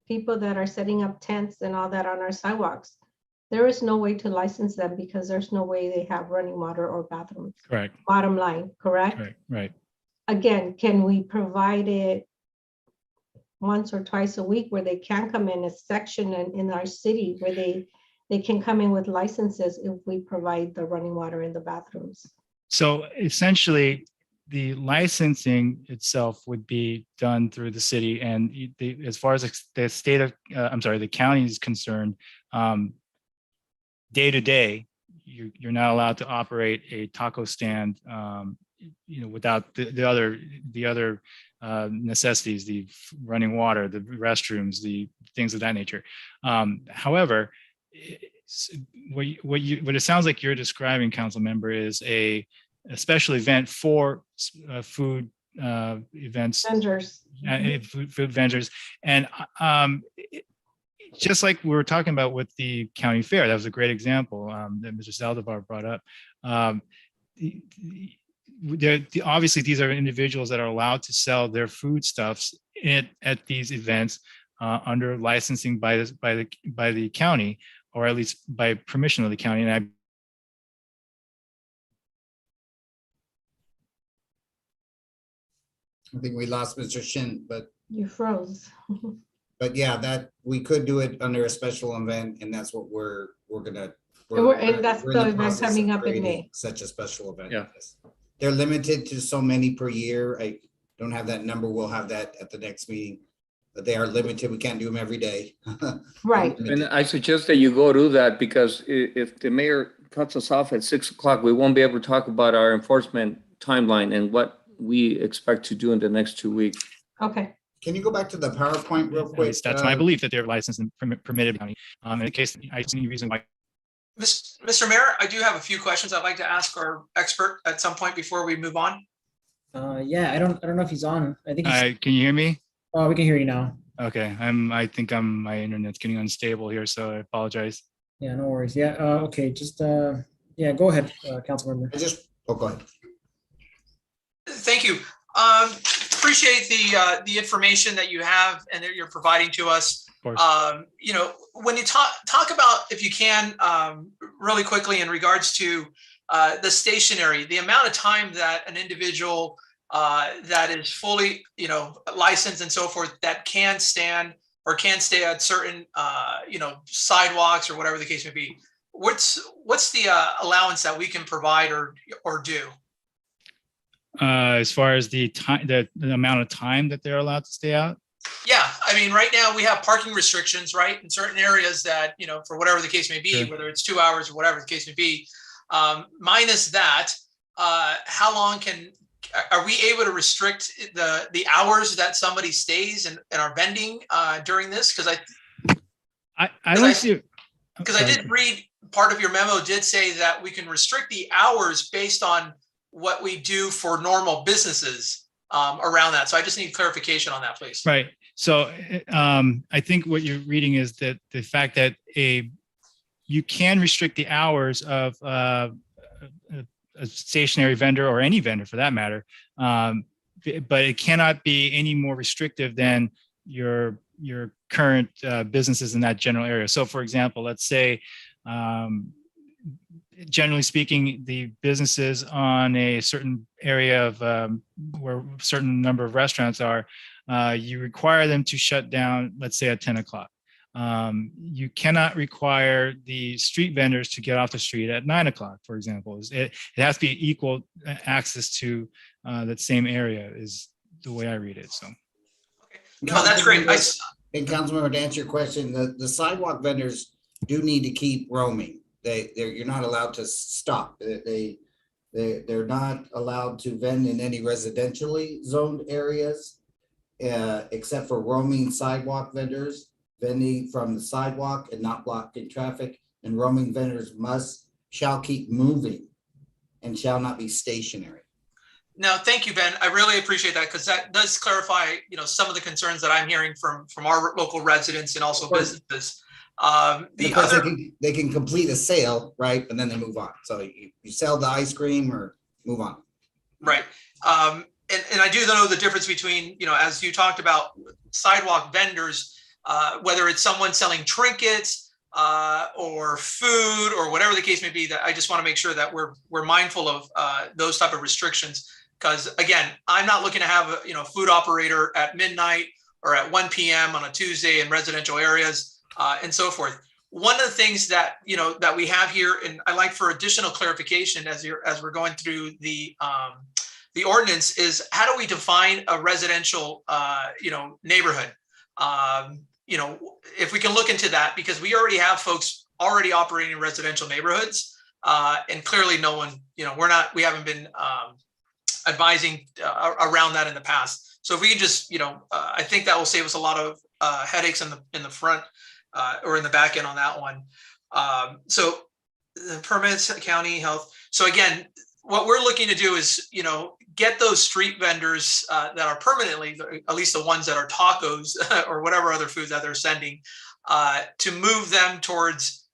Speaker 4: people that are setting up tents and all that on our sidewalks, there is no way to license them because there's no way they have running water or bathrooms.
Speaker 7: Correct.
Speaker 4: Bottom line, correct?
Speaker 7: Right.
Speaker 4: Again, can we provide it once or twice a week where they can come in a section in our city where they can come in with licenses if we provide the running water in the bathrooms?
Speaker 7: So essentially, the licensing itself would be done through the city, and as far as the state of, the county is concerned, day to day, you're not allowed to operate a taco stand, without the other necessities, the running water, the restrooms, the things of that nature. However, what it sounds like you're describing, council member, is a special event for food events,
Speaker 4: Vendors.
Speaker 7: food vendors. And just like we were talking about with the county fair, that was a great example that Mr. Saldivar brought up. Obviously, these are individuals that are allowed to sell their foodstuffs at these events under licensing by the county, or at least by permission of the county. And
Speaker 1: I think we lost Mr. Shin, but
Speaker 4: You froze.
Speaker 1: yeah, that we could do it under a special event, and that's what we're gonna.
Speaker 4: And that's
Speaker 1: we're in
Speaker 4: the event
Speaker 1: process of
Speaker 4: coming up in
Speaker 1: creating
Speaker 4: May.
Speaker 1: Such a special event.
Speaker 8: Yeah.
Speaker 1: Yes. They're limited to so many per year. I don't have that number. We'll have that at the next meeting. But they are limited. We can't do them every day.
Speaker 4: Right.
Speaker 8: And I suggest that you go to that, because if the mayor cuts us off at 6 o'clock, we won't be able to talk about our enforcement timeline and what we expect to do in the next 2 weeks.
Speaker 4: Okay.
Speaker 1: Can you go back to the PowerPoint real quick?
Speaker 7: that's my belief, that they're licensed and permitted county. In the case, I see any reason why.
Speaker 9: Mr. Mayor, I do have a few questions I'd like to ask our expert at some point before we move on.
Speaker 2: Yeah, I don't know if he's on. I think he's,
Speaker 7: Can you hear me?
Speaker 2: oh, we can hear you now.
Speaker 7: Okay, I think my internet's getting unstable here, so I apologize.
Speaker 2: Yeah, no worries. Yeah, okay, just, yeah, go ahead, Councilmember.
Speaker 1: Go ahead.
Speaker 9: Thank you. Appreciate the information that you have and that you're providing to us.
Speaker 7: Of course.
Speaker 9: When you talk about, if you can, really quickly in regards to the stationary, the amount of time that an individual that is fully, licensed and so forth, that can stand or can stay at certain, sidewalks or whatever the case may be. What's the allowance that we can provide or do?
Speaker 7: As far as the time, the amount of time that they're allowed to stay out?
Speaker 9: Yeah, I mean, right now we have parking restrictions, right, in certain areas that, for whatever the case may be,
Speaker 7: Sure.
Speaker 9: whether it's 2 hours or whatever the case may be. Minus that, how long are we able to restrict the hours that somebody stays and are vending during this? Because
Speaker 7: I don't see.
Speaker 9: Because I did read part of your memo did say that we can restrict the hours based on what we do for normal businesses around that. So I just need clarification on that, please.
Speaker 7: Right. So I think what you're reading is that the fact that you can restrict the hours of a stationary vendor or any vendor for that matter, but it cannot be any more restrictive than your current businesses in that general area. So for example, let's say, generally speaking, the businesses on a certain area of where a certain number of restaurants are, you require them to shut down, let's say at 10 o'clock. You cannot require the street vendors to get off the street at 9 o'clock, for example. It has to be equal access to that same area is the way I read it. So.
Speaker 9: Oh, that's great.
Speaker 1: And Councilmember, to answer your question, the sidewalk vendors do need to keep roaming. You're not allowed to stop. They're not allowed to vend in any residentially zoned areas, except for roaming sidewalk vendors, vending from the sidewalk and not blocking traffic. And roaming vendors shall keep moving and shall not be stationary.
Speaker 9: No, thank you, Ben. I really appreciate that because that does clarify, some of the concerns that I'm hearing from our local residents and also businesses.
Speaker 1: They can complete a sale, right? And then they move on. So you sell the ice cream or move on.
Speaker 9: Right. And I do know the difference between, as you talked about sidewalk vendors, whether it's someone selling trinkets or food or whatever the case may be, that I just want to make sure that we're mindful of those type of restrictions. Because again, I'm not looking to have a food operator at midnight or at 1 p.m. on a Tuesday in residential areas and so forth. One of the things that that we have here, and I like for additional clarification as we're going through the ordinance, is how do we define a residential neighborhood? If we can look into that, because we already have folks already operating in residential neighborhoods, and clearly no one, we haven't been advising around that in the past. So if we can just, I think that will save us a lot of headaches in the front or in the back end on that one. So the permits, county health. So again, what we're looking to do is, get those street vendors that are permanently, at least the ones that are tacos or whatever other foods that they're sending, to move them towards,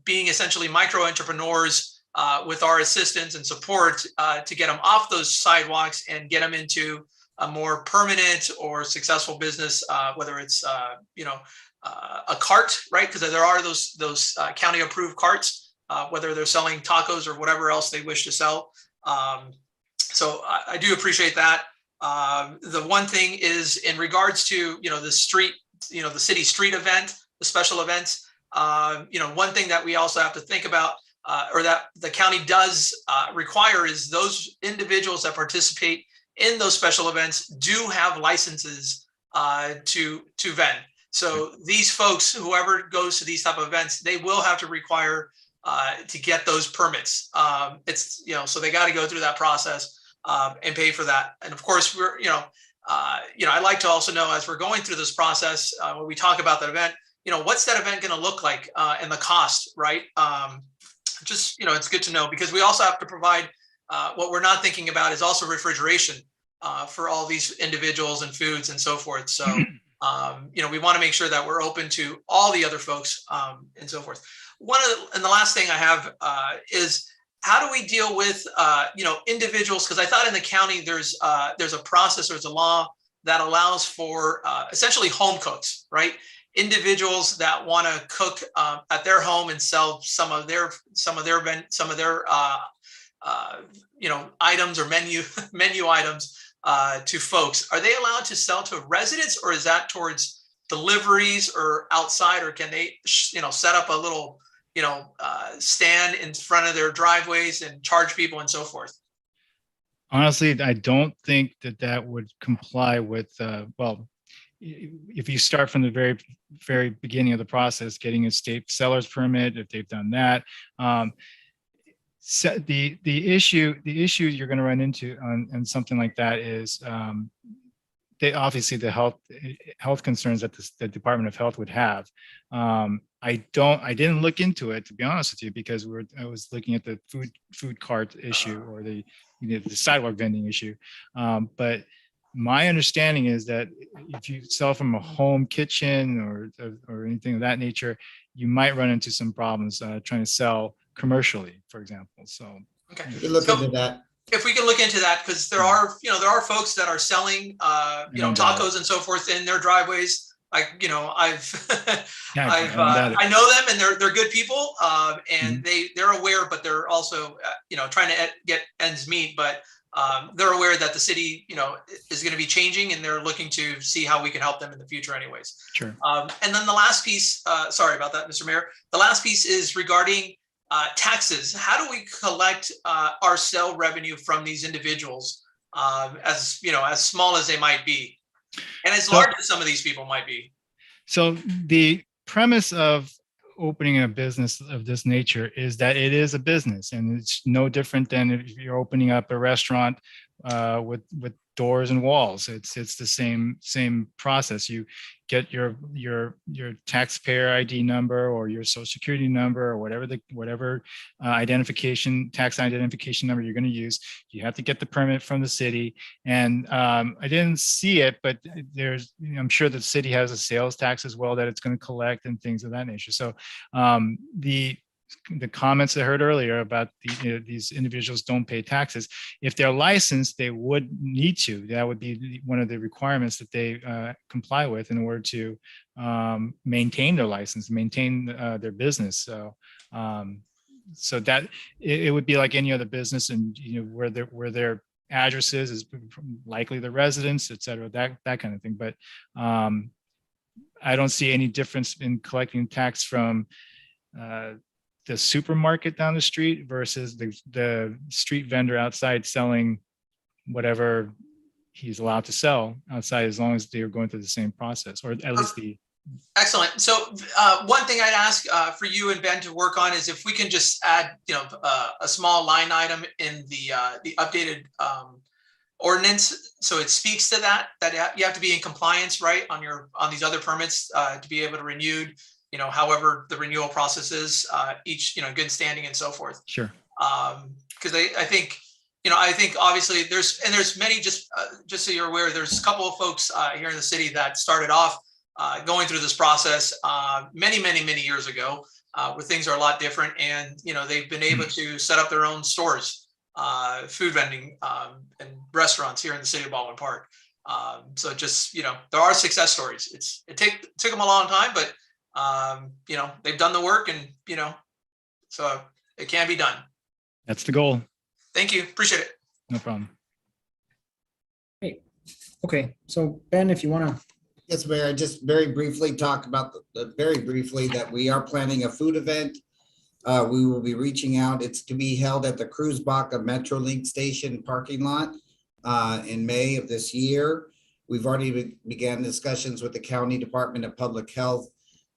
Speaker 9: being essentially micro entrepreneurs with our assistance and support to get them off those sidewalks and get them into a more permanent or successful business, whether it's, a cart, right? Because there are those county approved carts, whether they're selling tacos or whatever else they wish to sell. So I do appreciate that. The one thing is in regards to, the street, the city street event, the special events, one thing that we also have to think about, or that the county does require, is those individuals that participate in those special events do have licenses to vend. So these folks, whoever goes to these type of events, they will have to require to get those permits. It's, so they got to go through that process and pay for that. And of course, we're, I'd like to also know, as we're going through this process, when we talk about that event, what's that event going to look like and the cost, right? Just, it's good to know, because we also have to provide, what we're not thinking about is also refrigeration for all these individuals and foods and so forth. So, we want to make sure that we're open to all the other folks and so forth. And the last thing I have is, how do we deal with, individuals? Because I thought in the county, there's a process, there's a law that allows for essentially home cooks, right? Individuals that want to cook at their home and sell some of their items or menu items to folks. Are they allowed to sell to residents, or is that towards deliveries or outside, or can they set up a little stand in front of their driveways and charge people and so forth?
Speaker 7: Honestly, I don't think that would comply with, if you start from the very, very beginning of the process, getting a state seller's permit, if they've done that. So the issue you're going to run into on something like that is obviously the health concerns that the Department of Health would have. I didn't look into it, to be honest with you, because I was looking at the food cart issue or the sidewalk vending issue. But my understanding is that if you sell from a home kitchen or anything of that nature, you might run into some problems trying to sell commercially, for example. So
Speaker 9: Okay.
Speaker 1: We can look into that.
Speaker 9: If we can look into that, because there are folks that are selling,
Speaker 7: No doubt.
Speaker 9: tacos and so forth in their driveways. Like,
Speaker 7: Yeah,
Speaker 9: I know them and they're good people, and
Speaker 7: Mm-hmm.
Speaker 9: they're aware, but they're also, trying to get ends meet, but they're aware that the city, is going to be changing and they're looking to see how we can help them in the future anyways.
Speaker 7: Sure.
Speaker 9: And then the last piece, sorry about that, Mr. Mayor. The last piece is regarding taxes. How do we collect our sale revenue from these individuals, as small as they might be, and as large as some of these people might be?
Speaker 7: So the premise of opening a business of this nature is that it is a business, and it's no different than if you're opening up a restaurant with doors and walls. It's the same process. You get your taxpayer ID number or your social security number or whatever tax identification number you're going to use. You have to get the permit from the city. And I didn't see it, but I'm sure the city has a sales tax as well that it's going to collect and things of that nature. So the comments I heard earlier about these individuals don't pay taxes. If they're licensed, they would need to. That would be one of the requirements that they comply with in order to maintain their license, maintain their business. So that it would be like any other business, and where their address is likely the residence, et cetera, that kind of thing. But I don't see any difference in collecting tax from the supermarket down the street versus the street vendor outside selling whatever he's allowed to sell outside, as long as they're going through the same process, or at least the.
Speaker 9: Excellent. So one thing I'd ask for you and Ben to work on is if we can just add, a small line item in the updated ordinance, so it speaks to that you have to be in compliance, right, on these other permits to be able to renew. However the renewal process is, each, good standing and so forth.
Speaker 7: Sure.
Speaker 9: Because I think obviously there's many, just so you're aware, there's a couple of folks here in the city that started off going through this process many years ago, where things are a lot different, and they've been able to set up their own stores, food vending, and restaurants here in the city of Baldwin Park. So just there are success stories. It took them a long time, but they've done the work, and so it can be done.
Speaker 7: That's the goal.
Speaker 9: Thank you. Appreciate it.
Speaker 7: No problem.
Speaker 2: Hey, okay. So Ben, if you want to.
Speaker 1: Yes, Mayor, just very briefly talk about that we are planning a food event. We will be reaching out. It's to be held at the Cruzbaca Metrolink Station parking lot in May of this year. We've already began discussions with the County Department of Public Health,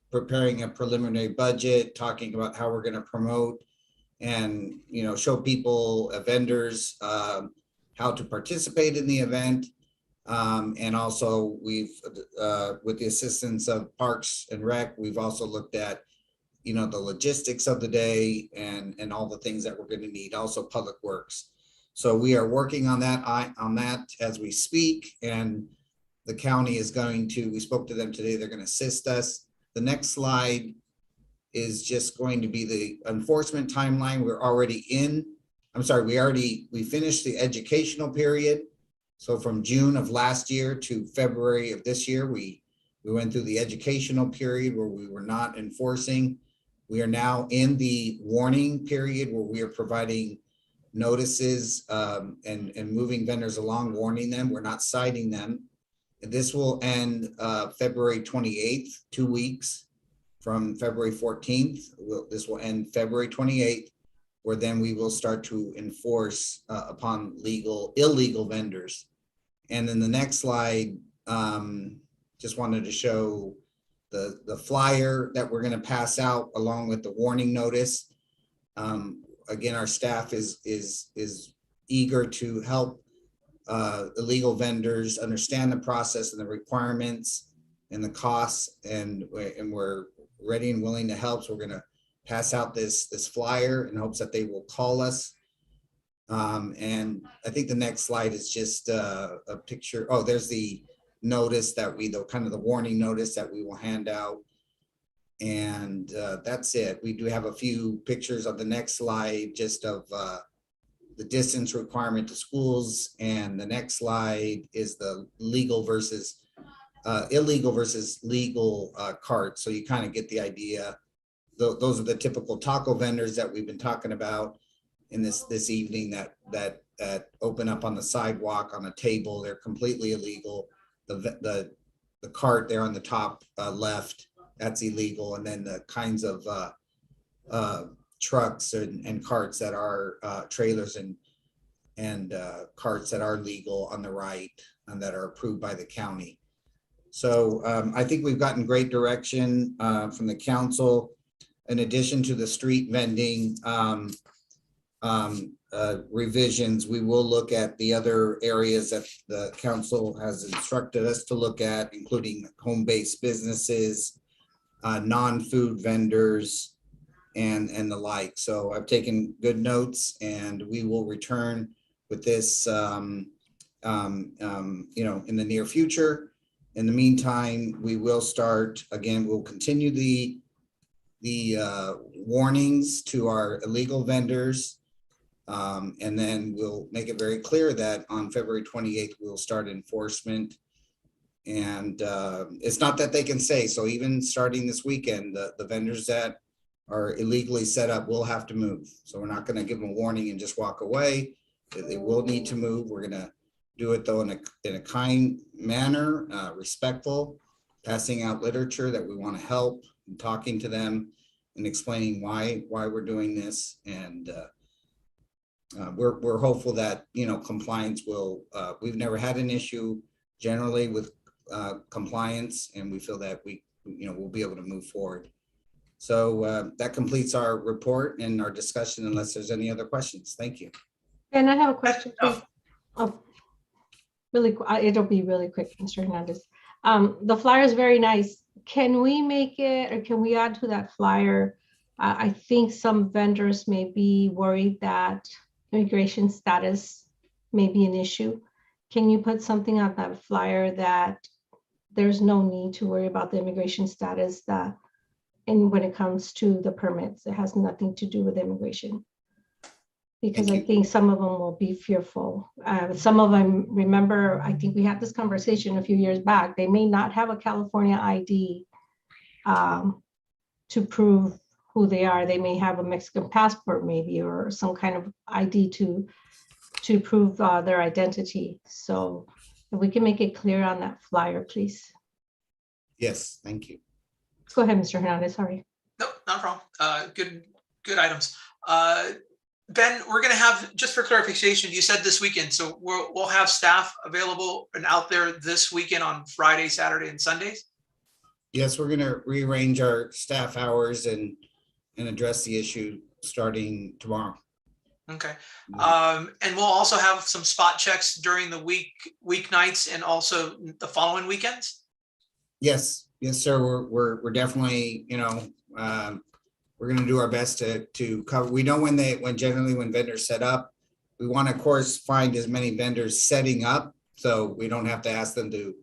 Speaker 1: preparing a preliminary budget, talking about how we're going to promote and show people, vendors, how to participate in the event. And also we've, with the assistance of Parks and Rec, we've also looked at, the logistics of the day and all the things that we're going to need, also Public Works. So we are working on that as we speak, and the county is we spoke to them today, they're going to assist us. The next slide is just going to be the enforcement timeline. We finished the educational period. So from June of last year to February of this year, we went through the educational period where we were not enforcing. We are now in the warning period where we are providing notices and moving vendors along, warning them. We're not citing them. And this will end February 28th, 2 weeks from February 14th. This will end February 28th, where then we will start to enforce upon illegal vendors. And then the next slide, just wanted to show the flyer that we're going to pass out along with the warning notice. Again, our staff is eager to help illegal vendors understand the process and the requirements and the costs, and we're ready and willing to help. So we're gonna pass out this flyer in hopes that they will call us. And I think the next slide is just a picture. Oh, there's the notice that the kind of the warning notice that we will hand out. And that's it. We do have a few pictures on the next slide, just of the distance requirement to schools. And the next slide is the legal versus illegal versus legal cart. So you kind of get the idea. Those are the typical taco vendors that we've been talking about in this evening that open up on the sidewalk on a table. They're completely illegal. The cart there on the top left, that's illegal. And then the kinds of trucks and carts that are trailers and carts that are legal on the right and that are approved by the county. So I think we've gotten great direction from the council. In addition to the street vending revisions, we will look at the other areas that the council has instructed us to look at, including home-based businesses, non-food vendors, and the like. So I've taken good notes, and we will return with this, in the near future. In the meantime, we will start again. We'll continue the warnings to our illegal vendors. And then we'll make it very clear that on February 28th, we'll start enforcement. And it's not that they can say, so even starting this weekend, the vendors that are illegally set up will have to move. So we're not gonna give them a warning and just walk away. They will need to move. We're gonna do it though in a kind manner, respectful, passing out literature that we wanna help, and talking to them and explaining why we're doing this. And we're hopeful that, compliance will, we've never had an issue generally with compliance, and we feel that we'll be able to move forward. So that completes our report and our discussion, unless there's any other questions. Thank you.
Speaker 4: And I have a question, please. Oh, it'll be really quick, Mr. Hernandez. The flyer is very nice. Can we make it, or can we add to that flyer? I think some vendors may be worried that immigration status may be an issue. Can you put something on that flyer that there's no need to worry about the immigration status, and when it comes to the permits, it has nothing to do with immigration? Because
Speaker 1: Thank
Speaker 4: I
Speaker 1: you.
Speaker 4: think some of them will be fearful. Some of them, remember, I think we had this conversation a few years back, they may not have a California ID to prove who they are. They may have a Mexican passport maybe, or some kind of ID to prove their identity. So if we can make it clear on that flyer, please.
Speaker 1: Yes, thank you.
Speaker 4: Go ahead, Mr. Hernandez, sorry.
Speaker 9: No, not a problem. Good items. Ben, we're going to have, just for clarification, you said this weekend, so we'll have staff available and out there this weekend on Friday, Saturday, and Sundays?
Speaker 1: Yes, we're gonna rearrange our staff hours and address the issue starting tomorrow.
Speaker 9: Okay. And we'll also have some spot checks during the weeknights and also the following weekends?
Speaker 1: Yes, sir. We're definitely, we're gonna do our best to cover. We know when generally when vendors set up, we want to, of course, find as many vendors setting up, so we don't have to ask them to,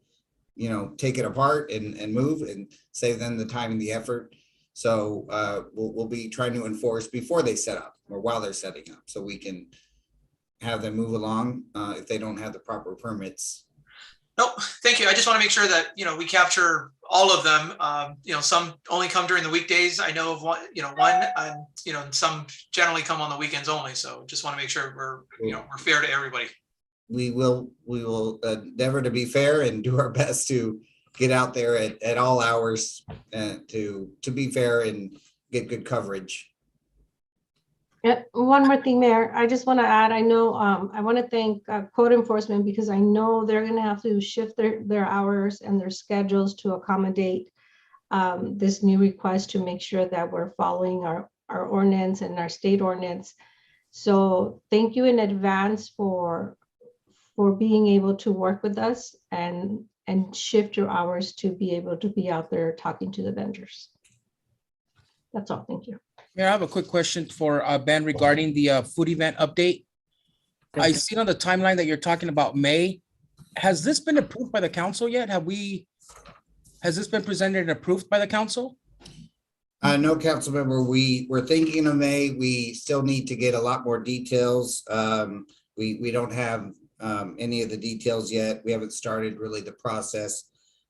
Speaker 1: take it apart and move, and save them the time and the effort. So we'll be trying to enforce before they set up or while they're setting up, so we can have them move along if they don't have the proper permits.
Speaker 9: Nope, thank you. I just want to make sure that, we capture all of them. Some only come during the weekdays. I know of one, and some generally come on the weekends only. So just want to make sure we're fair to everybody.
Speaker 1: We will endeavor to be fair and do our best to get out there at all hours to be fair and get good coverage.
Speaker 4: Yeah, one more thing, Mayor, I just want to add, I know, I want to thank code enforcement, because I know they're going to have to shift their hours and their schedules to accommodate this new request, to make sure that we're following our ordinance and our state ordinance. So thank you in advance for being able to work with us and shift your hours to be able to be out there talking to the vendors. That's all. Thank you.
Speaker 10: Mayor, I have a quick question for Ben regarding the food event update. I see on the timeline that you're talking about May. Has this been approved by the council yet? Has this been presented and approved by the council?
Speaker 1: No, council member, we're thinking of May. We still need to get a lot more details. We don't have any of the details yet. We haven't started really the process.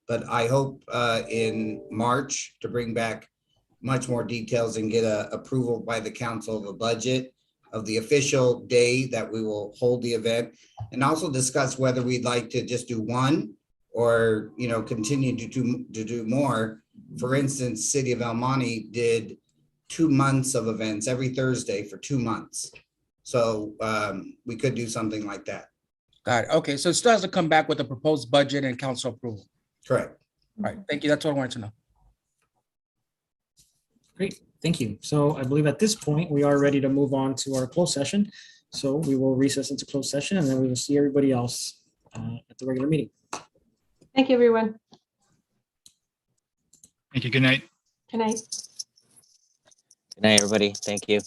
Speaker 1: But I hope in March to bring back much more details and get a approval by the council of a budget of the official day that we will hold the event, and also discuss whether we'd like to just do one or, you know, continue to do more. For instance, City of El Monte did 2 months of events every Thursday for 2 months. So we could do something like that.
Speaker 10: Got it. Okay, so it still has to come back with a proposed budget and council approval.
Speaker 1: Correct.
Speaker 10: All right, thank you. That's what I wanted to know.
Speaker 2: Great, thank you. So I believe at this point, we are ready to move on to our closed session. So we will recess into closed session and then we will see everybody else at the regular meeting.
Speaker 4: Thank you, everyone.
Speaker 7: Thank you. Good night.
Speaker 4: Good night.
Speaker 11: Good night, everybody. Thank you.